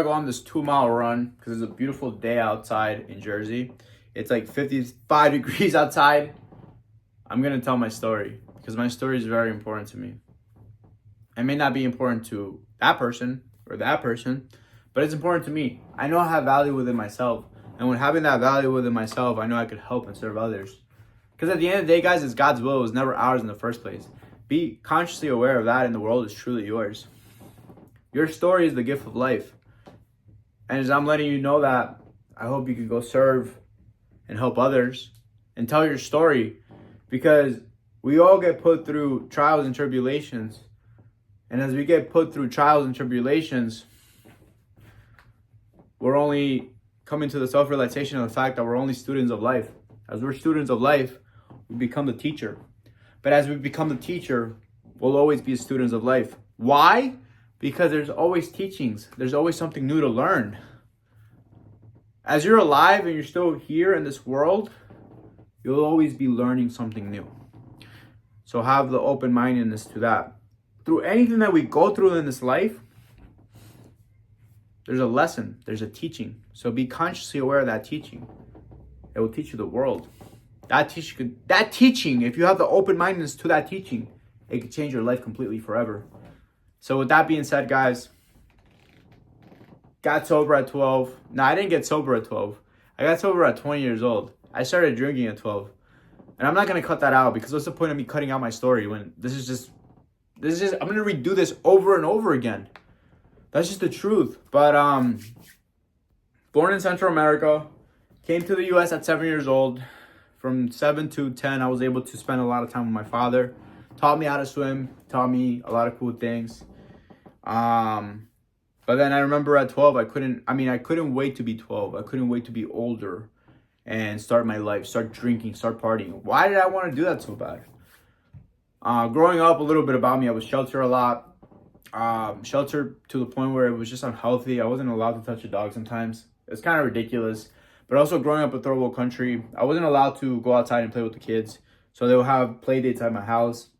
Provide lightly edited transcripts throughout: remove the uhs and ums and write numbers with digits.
I go on this 2 mile run because it's a beautiful day outside in Jersey. It's like 55 degrees outside. I'm gonna tell my story because my story is very important to me. It may not be important to that person or that person, but it's important to me. I know I have value within myself, and when having that value within myself, I know I could help and serve others. Because at the end of the day, guys, it's God's will. It was never ours in the first place. Be consciously aware of that, and the world is truly yours. Your story is the gift of life. And as I'm letting you know that, I hope you can go serve and help others and tell your story, because we all get put through trials and tribulations. And as we get put through trials and tribulations, we're only coming to the self-realization of the fact that we're only students of life. As we're students of life, we become the teacher. But as we become the teacher, we'll always be students of life. Why? Because there's always teachings. There's always something new to learn. As you're alive and you're still here in this world, you'll always be learning something new. So have the open-mindedness to that. Through anything that we go through in this life, there's a lesson, there's a teaching. So be consciously aware of that teaching. It will teach you the world. That teaching, if you have the open-mindedness to that teaching, it could change your life completely forever. So with that being said, guys, got sober at 12. No, I didn't get sober at 12. I got sober at 20 years old. I started drinking at 12. And I'm not going to cut that out, because what's the point of me cutting out my story when I'm going to redo this over and over again. That's just the truth. But born in Central America, came to the U.S. at 7 years old. From 7 to 10, I was able to spend a lot of time with my father. Taught me how to swim, taught me a lot of cool things. But then I remember at 12, I couldn't wait to be 12. I couldn't wait to be older and start my life, start drinking, start partying. Why did I want to do that so bad? Growing up, a little bit about me, I was sheltered a lot. Sheltered to the point where it was just unhealthy. I wasn't allowed to touch a dog sometimes. It's kind of ridiculous. But also growing up in third world country, I wasn't allowed to go outside and play with the kids. So they would have play dates at my house.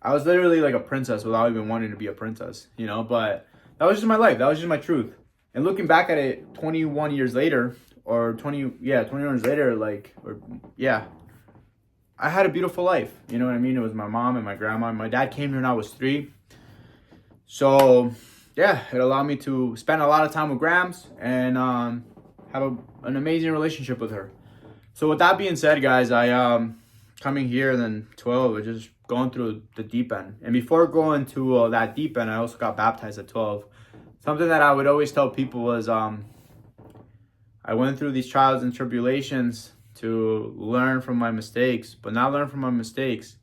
I was literally like a princess without even wanting to be a princess, but that was just my life. That was just my truth. And looking back at it 21 years later, or 21 years later, I had a beautiful life. You know what I mean? It was my mom and my grandma. My dad came here when I was 3. So, yeah, it allowed me to spend a lot of time with Grams and have an amazing relationship with her. So with that being said, guys, I coming here and then 12, I just going through the deep end. And before going to that deep end, I also got baptized at 12. Something that I would always tell people was I went through these trials and tribulations to learn from my mistakes, but not learn from my mistakes.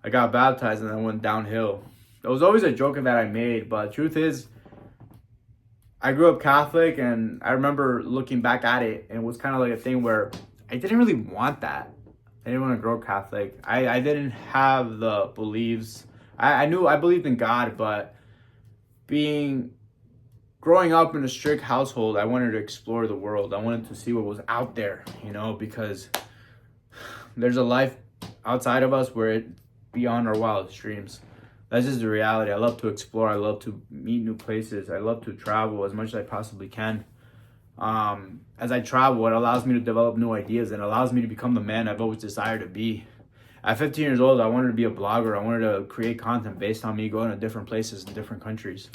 I got baptized and I went downhill. It was always a joke that I made, but the truth is, I grew up Catholic, and I remember looking back at it, and it was kind of like a thing where I didn't really want that. I didn't want to grow Catholic. I didn't have the beliefs. I believed in God, but growing up in a strict household, I wanted to explore the world. I wanted to see what was out there, because there's a life outside of us where it's beyond our wildest dreams. That's just the reality. I love to explore. I love to meet new places. I love to travel as much as I possibly can. As I travel, it allows me to develop new ideas and allows me to become the man I've always desired to be. At 15 years old, I wanted to be a blogger. I wanted to create content based on me going to different places in different countries.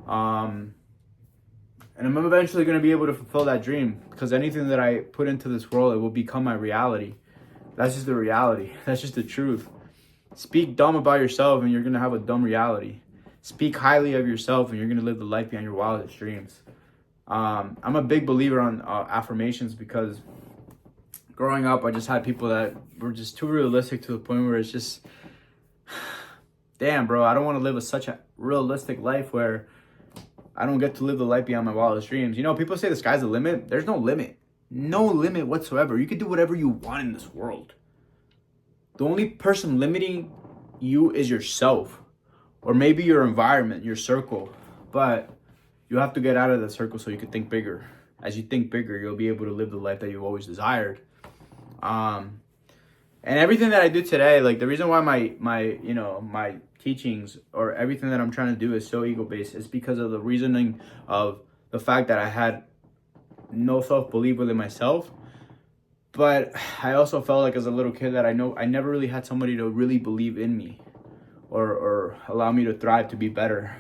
And I'm eventually going to be able to fulfill that dream, because anything that I put into this world, it will become my reality. That's just the reality. That's just the truth. Speak dumb about yourself and you're going to have a dumb reality. Speak highly of yourself and you're going to live the life beyond your wildest dreams. I'm a big believer on affirmations, because growing up, I just had people that were just too realistic to the point where it's just, damn, bro, I don't want to live such a realistic life where I don't get to live the life beyond my wildest dreams. People say the sky's the limit. There's no limit. No limit whatsoever. You can do whatever you want in this world. The only person limiting you is yourself, or maybe your environment, your circle. But you have to get out of the circle so you can think bigger. As you think bigger, you'll be able to live the life that you've always desired. And everything that I do today, like the reason why my teachings or everything that I'm trying to do is so ego based is because of the reasoning of the fact that I had no self belief within myself. But I also felt like as a little kid that I never really had somebody to really believe in me or allow me to thrive, to be better.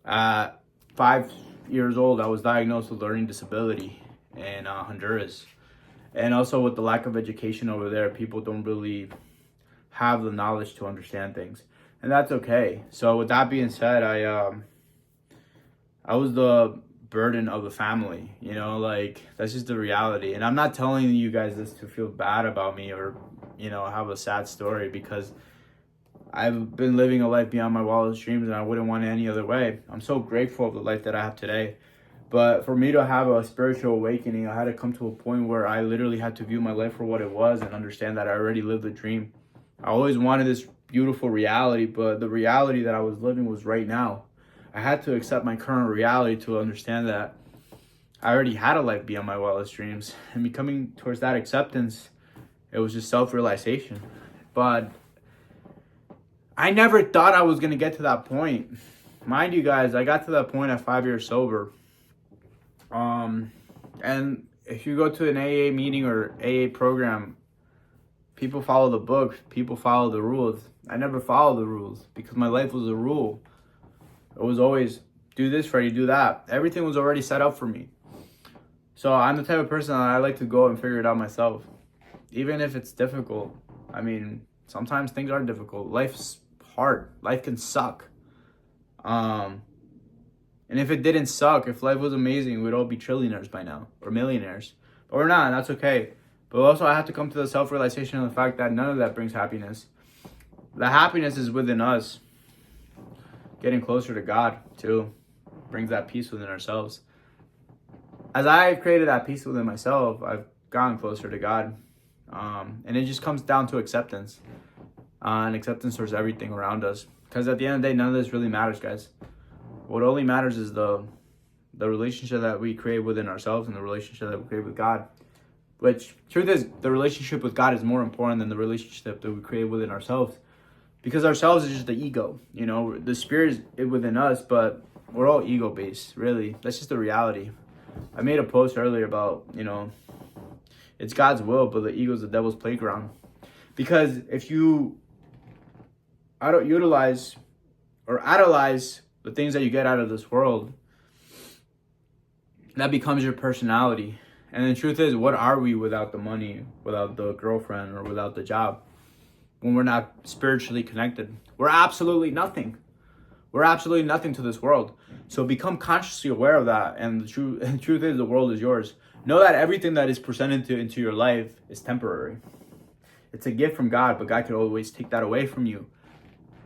At 5 years old, I was diagnosed with learning disability in Honduras. And also with the lack of education over there, people don't really have the knowledge to understand things. And that's okay. So with that being said, I was the burden of the family, you know, like that's just the reality. And I'm not telling you guys this to feel bad about me or, you know, have a sad story, because I've been living a life beyond my wildest dreams and I wouldn't want it any other way. I'm so grateful of the life that I have today. But for me to have a spiritual awakening, I had to come to a point where I literally had to view my life for what it was and understand that I already lived a dream. I always wanted this beautiful reality, but the reality that I was living was right now. I had to accept my current reality to understand that I already had a life beyond my wildest dreams. And becoming towards that acceptance, it was just self-realization. But I never thought I was going to get to that point. Mind you guys, I got to that point at 5 years sober. And if you go to an AA meeting or AA program, people follow the book, people follow the rules. I never followed the rules because my life was a rule. It was always do this, Freddie, do that. Everything was already set up for me. So I'm the type of person that I like to go and figure it out myself. Even if it's difficult. I mean, sometimes things are difficult. Life's hard. Life can suck. And if it didn't suck, if life was amazing, we'd all be trillionaires by now, or millionaires. But we're not, and that's okay. But also I have to come to the self-realization of the fact that none of that brings happiness. The happiness is within us. Getting closer to God, too, brings that peace within ourselves. As I've created that peace within myself, I've gotten closer to God. And it just comes down to acceptance. And acceptance towards everything around us. Because at the end of the day, none of this really matters, guys. What only matters is the relationship that we create within ourselves and the relationship that we create with God. Which, truth is, the relationship with God is more important than the relationship that we create within ourselves. Because ourselves is just the ego, you know. The spirit is within us, but we're all ego-based, really. That's just the reality. I made a post earlier about, you know, it's God's will, but the ego is the devil's playground. Because if you utilize or idolize the things that you get out of this world, that becomes your personality. And the truth is, what are we without the money, without the girlfriend, or without the job? When we're not spiritually connected, we're absolutely nothing. We're absolutely nothing to this world. So become consciously aware of that. And the truth is, the world is yours. Know that everything that is presented into your life is temporary. It's a gift from God, but God could always take that away from you.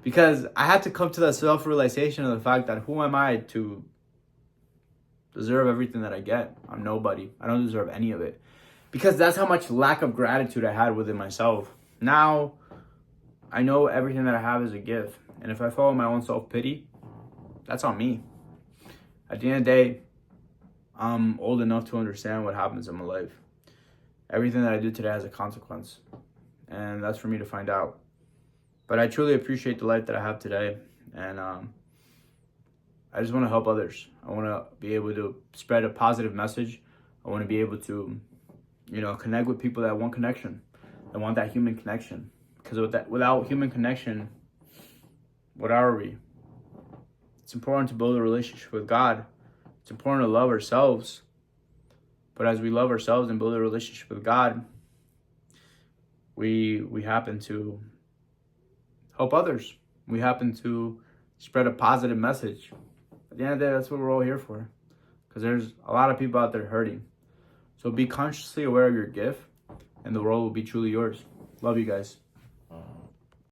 Because I had to come to that self-realization of the fact that who am I to deserve everything that I get? I'm nobody. I don't deserve any of it. Because that's how much lack of gratitude I had within myself. Now, I know everything that I have is a gift. And if I follow my own self-pity, that's on me. At the end of the day, I'm old enough to understand what happens in my life. Everything that I do today has a consequence. And that's for me to find out. But I truly appreciate the life that I have today. And I just want to help others. I want to be able to spread a positive message. I want to be able to, you know, connect with people that want connection. That want that human connection. Because without human connection, what are we? It's important to build a relationship with God. It's important to love ourselves. But as we love ourselves and build a relationship with God, we happen to help others. We happen to spread a positive message. At the end of the day, that's what we're all here for. Because there's a lot of people out there hurting. So be consciously aware of your gift, and the world will be truly yours. Love you guys.